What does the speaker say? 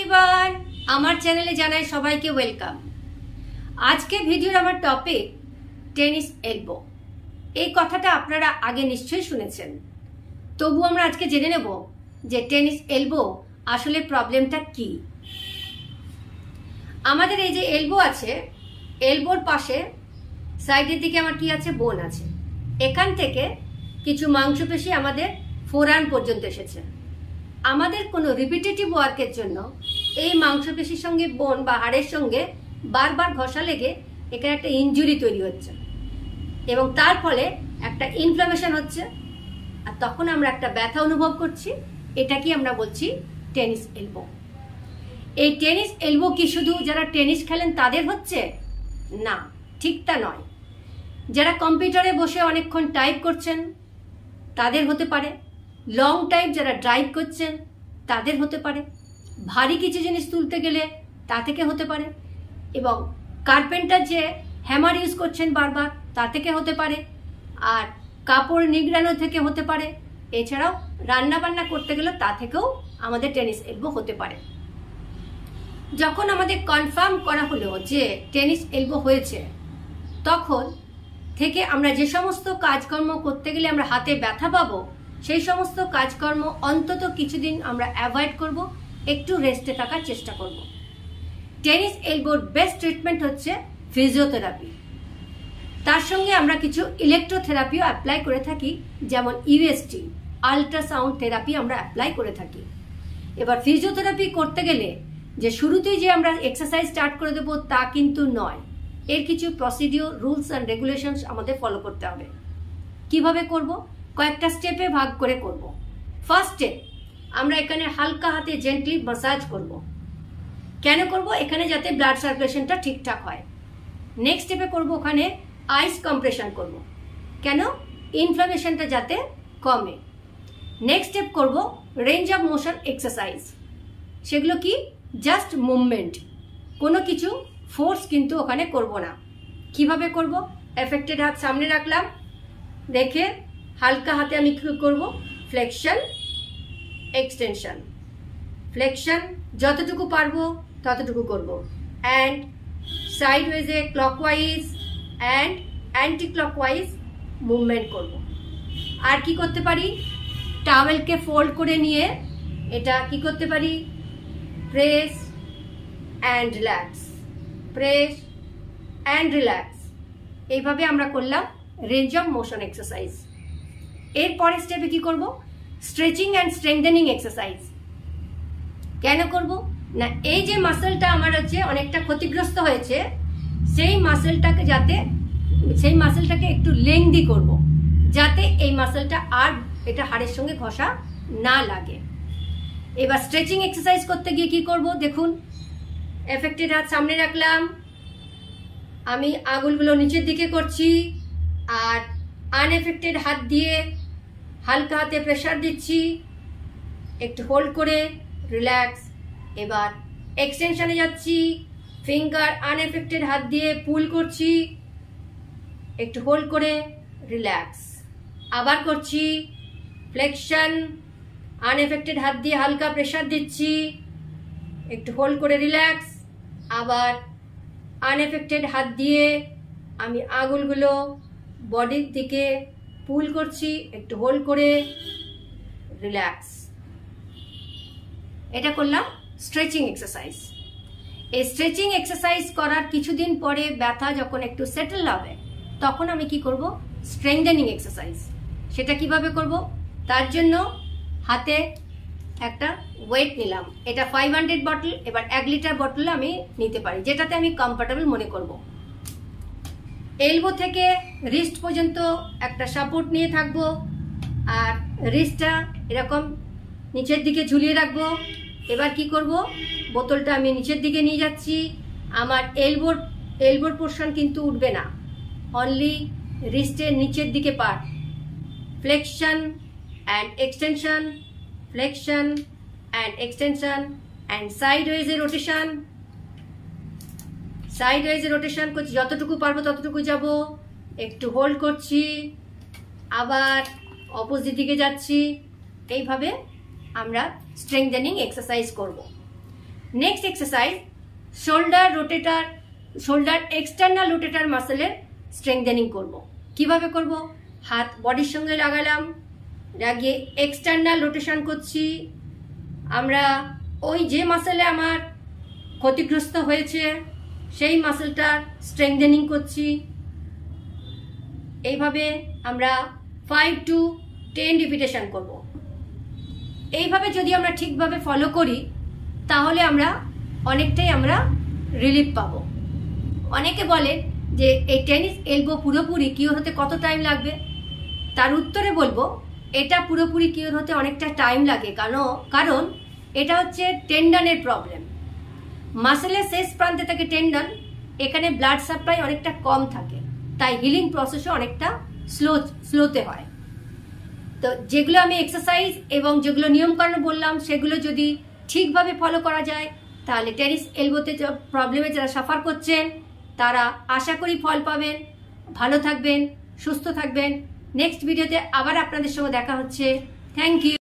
Everyone, আমার চ্যানেলে জানাই সবাইকে ওয়েলকাম। আজকে ভিডিওর আমার টপিক টেনিস এলবো। এই কথাটা আপনারা আগে নিশ্চয়ই শুনেছেন, তবু আমরা আজকে জেনে নেব যে টেনিস এলবো আসলে প্রবলেমটা কি। আমাদের এই যে এলবো আছে, এলবোর পাশে সাইডের দিকে আমার কি আছে, বোন আছে। এখান থেকে কিছু মাংসপেশি আমাদের ফোরআর্ম পর্যন্ত এসেছে। আমাদের কোনো রিপিটেটিভ ওয়ার্কের জন্য এই মাংসপেশির সঙ্গে বোন বা হাড়ের সঙ্গে বারবার ঘষা লেগে এখানে একটা ইনজুরি তৈরি হচ্ছে এবং তার ফলে একটা ইনফ্লামেশন হচ্ছে, আর তখন আমরা একটা ব্যথা অনুভব করছি। এটাকে আমরা বলছি টেনিস এলবো। এই টেনিস এলবো কি শুধু যারা টেনিস খেলেন তাদের হচ্ছে? না, ঠিক তা নয়। যারা কম্পিউটারে বসে অনেকক্ষণ টাইপ করছেন তাদের হতে পারে, লং টাইম যারা ড্রাইভ করছেন তাদের হতে পারে, ভারী কিছু জিনিস তুলতে গেলে তা থেকে হতে পারে, এবং কার্পেন্টার যে হ্যামার ইউজ করছেন বারবার তা থেকে হতে পারে, আর কাপড় নিগড়ানো থেকে হতে পারে। এছাড়াও রান্না বান্না করতে গেলে তা থেকেও আমাদের টেনিস এলবো হতে পারে। যখন আমাদের কনফার্ম করা হলো যে টেনিস এলবো হয়েছে, তখন থেকে আমরা যে সমস্ত কাজকর্ম করতে গেলে আমরা হাতে ব্যথা পাবো, সেই সমস্ত কাজকর্ম অন্তত কিছুদিন আমরা অ্যাভয়েড করব, একটু রেস্টে থাকার চেষ্টা করব। টেনিস এলবোর বেস্ট ট্রিটমেন্ট হচ্ছে ফিজিওথেরাপি। তার সঙ্গে আমরা কিছু ইলেকট্রোথেরাপিও অ্যাপ্লাই করে থাকি, যেমন ইউএসটি, আল্ট্রাসাউন্ড থেরাপি আমরা অ্যাপ্লাই করে থাকি। এবার ফিজিওথেরাপি করতে গেলে যে শুরুতেই যে আমরা এক্সারসাইজ স্টার্ট করে দেবো তা কিন্তু নয়। এর কিছু প্রসিডিওর, রুলস অ্যান্ড রেগুলেশনস আমাদের ফলো করতে হবে। কিভাবে করব? কয়েকটা স্টেপে ভাগ করে করব। ফার্স্ট স্টেপ, আমরা এখানে হালকা হাতে জেন্টলি মাসাজ করব। কেন করব? এখানে যাতে ব্লাড সার্কুলেশনটা ঠিকঠাক হয়। নেক্সট স্টেপে করব ওখানে আইস কম্প্রেশন করব। কেন? ইনফ্লামেশনটা যাতে কমে। নেক্সট স্টেপ করব রেঞ্জ অফ মোশন এক্সারসাইজ। সেগুলো কি? জাস্ট মুভমেন্ট, কোনো কিছু ফোর্স কিন্তু ওখানে করব না। কিভাবে করব? এফেক্টেড হাত সামনে রাখলাম, রেখে হালকা হাতে আমি কি করব? ফ্লেকশন, এক্সটেনশন, ফ্লেকশন যতটুকু পারবো ততটুকু করব, অ্যান্ড সাইডওয়েজে clockwise and anticlockwise movement করব। আর কি করতে পারি? টাওয়েলকে ফোল্ড করে নিয়ে এটা কি করতে পারি? Press and relax, press and relax. এইভাবে আমরা করলাম রেঞ্জ অফ মোশন এক্সারসাইজ। এর পরের স্টেপে কি করব? Stretching and strengthening exercise. কেন করব? না, এই যে মাসেলটা আমার হচ্ছে অনেকটা ক্ষতিগ্রস্ত হয়েছে, সেই মাসেলটাকে একটু লেংদি করব, যাতে এই মাসেলটা আর এটা হাড়ের সঙ্গে ঘষা না লাগে। এবার স্ট্রেচিং এক্সারসাইজ করতে গিয়ে কি করব? দেখুন, এফেক্টেড হাত সামনে রাখলাম, আমি আঙুলগুলো নিচের দিকে করছি, আর আনএফেক্টেড হাত দিয়ে হালকা হাতে প্রেসার দিচ্ছি, একটু হোল্ড করে রিল্যাক্স। এবার এক্সটেনশনে যাচ্ছি, ফিঙ্গার আনএফেক্টেড হাত দিয়ে পুল করছি, একটু হোল্ড করে রিল্যাক্স। আবার করছি ফ্লেকশন, আনএফেক্টেড হাত দিয়ে হালকা প্রেসার দিচ্ছি, একটু হোল্ড করে রিল্যাক্স। আবার আনএফেক্টেড হাত দিয়ে আমি আঙুলগুলো বডির দিকে পুল করছি, একটু হোল্ড করে রিল্যাক্স। এটা করলাম স্ট্রেচিং এক্সারসাইজ। এই স্ট্রেচিং এক্সারসাইজ করার কিছুদিন পরে ব্যথা যখন একটু সেটেল হবে, তখন আমি কি করব? Strengthening exercise. সেটা কিভাবে করব? তার জন্য হাতে একটা ওয়েট নিলাম, এটা 500 বটল। এবার 1 লিটার বটল আমি নিতে পারি, যেটাতে আমি কমফর্টেবল মনে করব। এলবো থেকে রিস্ট পর্যন্ত একটা সাপোর্ট নিয়ে থাকবো, আর রিস্টটা এরকম নিচের দিকে ঝুলিয়ে রাখবো। এবার কি করব? বোতলটা আমি নিচের দিকে নিয়ে যাচ্ছি। আমার এলবোর পোর্শন কিন্তু উঠবে না, অনলি রিস্টের নিচের দিকে part. Flexion and extension, flexion and extension, and সাইডওয়েজে রোটেশন। সাইডওয়েজে রোটেশন করছি, যতটুকু পারবো ততটুকু যাব, একটু হোল্ড করছি, আবার অপোজিট দিকে যাচ্ছি। এইভাবে আমরা স্ট্রেংথেনিং এক্সারসাইজ করব। Next exercise shoulder external rotator মাসেলের স্ট্রেংথেনিং করব। কিভাবে করব? হাত বডির সঙ্গে লাগালাম, লাগিয়ে এক্সটার্নাল রোটেশন করছি। আমরা ওই যে মাসেলে আমার ক্ষতিগ্রস্ত হয়েছে সেই মাসেলটার স্ট্রেংথেনিং করছি। এইভাবে আমরা 5 to 10 রিপিটেশন করব। এইভাবে যদি আমরা ঠিকভাবে ফলো করি তাহলে অনেকটাই আমরা রিলিফ পাবো। অনেকে বলে যে এই টেনিস এলবো পুরোপুরি কিওর হতে কত টাইম লাগবে? তার উত্তরে বলবো এটা পুরোপুরি কিওর হতে অনেকটা টাইম লাগে, কারণ এটা হচ্ছে টেন্ডনের প্রবলেম। মাসেলের শেষ প্রান্তে থাকে টেন্ডন, এখানে ব্লাড সাপ্লাই অনেকটা কম থাকে, তাই হিলিং প্রসেসও অনেকটা স্লোতে হয়। তো যেগুলো আমি এক্সারসাইজ এবং যেগুলো নিয়মকানুন বললাম সেগুলো যদি ঠিকভাবে ফলো করা যায় তাহলে টেনিস এলবোতে প্রবলেমে যারা সাফার করছেন তারা আশা করি ফল পাবেন। ভালো থাকবেন, সুস্থ থাকবেন। নেক্সট ভিডিওতে আবার আপনাদের সঙ্গে দেখা হচ্ছে। Thank you.